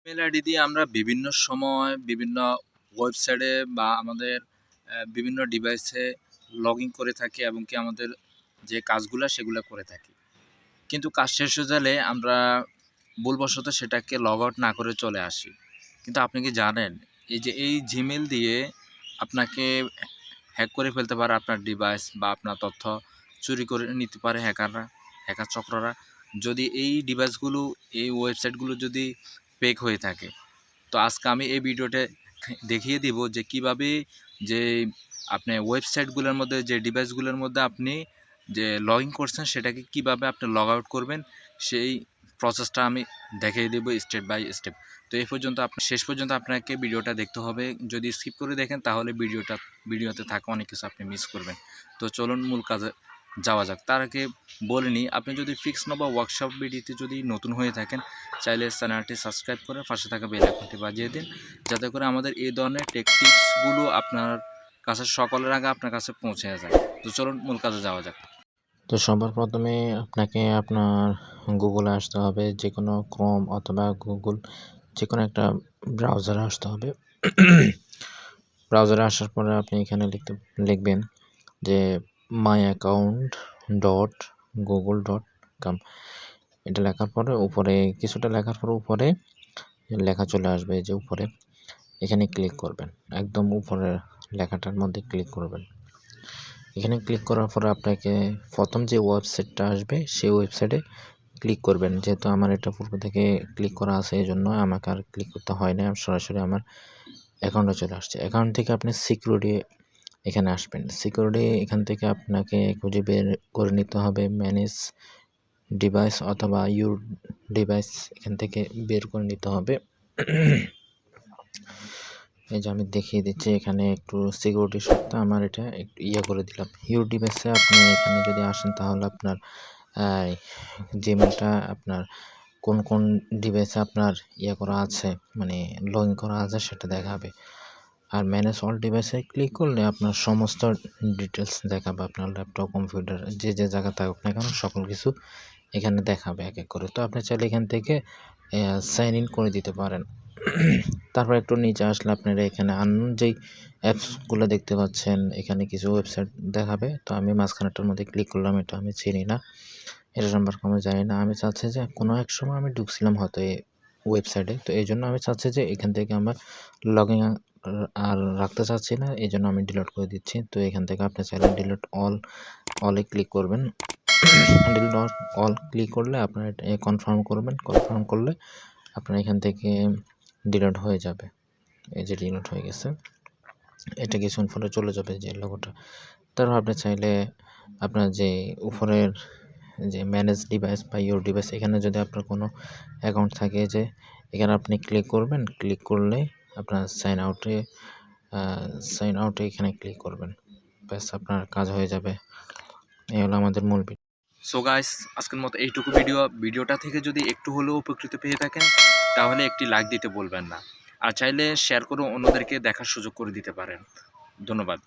Email ID দিয়ে আমরা বিভিন্ন সময় বিভিন্ন ওয়েবসাইটে বা আমাদের বিভিন্ন ডিভাইসে লগ ইন করে থাকি এবং কি আমাদের যে কাজগুলো সেগুলো করে থাকি। কিন্তু কাজ শেষ হয়ে গেলে আমরা ভুলবশত সেটাকে লগ আউট না করে চলে আসি। কিন্তু আপনি কি জানেন এই জিমেল দিয়ে আপনাকে হ্যাক করে ফেলতে পারে আপনার ডিভাইস বা আপনার তথ্য চুরি করে নিতে পারে হ্যাকার চক্ররা। যদি এই ডিভাইসগুলো এই ওয়েবসাইটগুলো যদি ফেক হয়ে থাকে, তো আজকে আমি এই ভিডিওতে দেখিয়ে দিব যে কিভাবে যে আপনি ওয়েবসাইটগুলোর মধ্যে যে ডিভাইসগুলোর মধ্যে আপনি যে লগ ইন করছেন সেটাকে কিভাবে আপনি লগ আউট করবেন, সেই প্রসেসটা আমি দেখিয়ে দেবো স্টেপ বাই স্টেপ। তো এই পর্যন্ত শেষ পর্যন্ত আপনাকে ভিডিওটা দেখতে হবে। যদি স্কিপ করে দেখেন তাহলে ভিডিওতে থাকা অনেক কিছু আপনি মিস করবেন। তো চলুন মূল কাজে যাওয়া যাক। তার আগে বলে নিই, আপনি যদি ফিক্স বা ওয়ার্কশপ ভিডিওতে যদি নতুন হয়ে থাকেন, চাইলে চ্যানেলটি সাবস্ক্রাইব করে পাশে থাকা বেল আইকনটি বাজিয়ে দিন, যাতে করে আমাদের এই ধরনের টেকটিক্সগুলো আপনার কাছে সকলের আগে আপনার কাছে পৌঁছে যায়। তো চলুন মূল কাজে যাওয়া যাক। তো সবার প্রথমে আপনাকে আপনার গুগলে আসতে হবে, যে কোনো ক্রোম অথবা গুগল যে কোনো একটা ব্রাউজারে আসতে হবে। ব্রাউজারে আসার পরে আপনি এখানে লিখবেন যে myaccount.google.com। এটা লেখার পরে উপরে কিছুটা লেখার পরে উপরে লেখা চলে আসবে, যে উপরে এখানে ক্লিক করবেন, একদম উপরের লেখাটার মধ্যে ক্লিক করবেন। এখানে ক্লিক করার পরে আপনাকে প্রথম যে ওয়েবসাইটটা আসবে সেই ওয়েবসাইটে ক্লিক করবেন। যেহেতু আমার এটা পূর্ব থেকে ক্লিক করা আছে, এই জন্য আমাকে আর ক্লিক করতে হয় না, সরাসরি আমার অ্যাকাউন্টে চলে আসছে। অ্যাকাউন্ট থেকে আপনি সিকিউরিটি এখানে আসবেন। সিকিউরিটি এখান থেকে আপনাকে খুঁজে বের করে নিতে হবে ম্যানেজ ডিভাইস অথবা ইউর ডিভাইস, এখান থেকে বের করে নিতে হবে। এই যে আমি দেখিয়ে দিচ্ছি এখানে একটু সিকিউরিটি সত্ত্বে আমার এটা একটু করে দিলাম। ইউর ডিভাইসে আপনি এখানে যদি আসেন তাহলে আপনার জিমেলটা আপনার কোন কোন ডিভাইসে আপনার করা আছে, মানে লগ ইন করা আছে সেটা দেখাবে। আর ম্যানেজ অল ডিভাইসে ক্লিক করলে আপনার সমস্ত ডিটেলস দেখাবে, আপনার ল্যাপটপ কম্পিউটার যে জায়গা থাকুক না কেন সকল কিছু এখানে দেখাবে এক এক করে। তো আপনি চাইলে এখান থেকে সাইন ইন করে দিতে পারেন। তারপর একটু নিচে আসলে আপনারা এখানে আননোন যেই অ্যাপসগুলো দেখতে পাচ্ছেন, এখানে কিছু ওয়েবসাইট দেখাবে। তো আমি মাঝখানেরটার মধ্যে ক্লিক করলাম, এটা আমি চিনি না, এটা সম্পর্কে আমি জানি না। আমি চাচ্ছি যে কোনো এক সময় আমি ঢুকছিলাম হয়তো এই ওয়েবসাইটে, তো এই জন্য আমি চাচ্ছি যে এখান থেকে আমার লগ ইন আর রাখতে চাচ্ছি না, এই জন্য আমি ডিলিট করে দিচ্ছি। তো এখান থেকে আপনি চাইলে ডিলিট অলে ক্লিক করবেন। ডিলিট অল ক্লিক করলে আপনার কনফার্ম করবেন, কনফার্ম করলে আপনার এখান থেকে ডিলিট হয়ে যাবে। এই যে ডিলিট হয়ে গেছে, এটা কিছুক্ষণ পরে চলে যাবে যে লোগোটা। তারপর আপনি চাইলে আপনার যে উপরের যে ম্যানেজ ডিভাইস বা ইউর ডিভাইস, এখানে যদি আপনার কোনো অ্যাকাউন্ট থাকে, যে এখানে আপনি ক্লিক করবেন, ক্লিক করলে আপনার সাইন আউটে এখানে ক্লিক করবেন, ব্যাস আপনার কাজ হয়ে যাবে। এই হলো আমাদের মূল ভিডিও। সো গাইস, আজকের মতো এইটুকু ভিডিওটা থেকে যদি একটু হলেও উপকৃত পেয়ে থাকেন, তাহলে একটি লাইক দিতে বলবেন না। আর চাইলে শেয়ার করে অন্যদেরকে দেখার সুযোগ করে দিতে পারেন। ধন্যবাদ।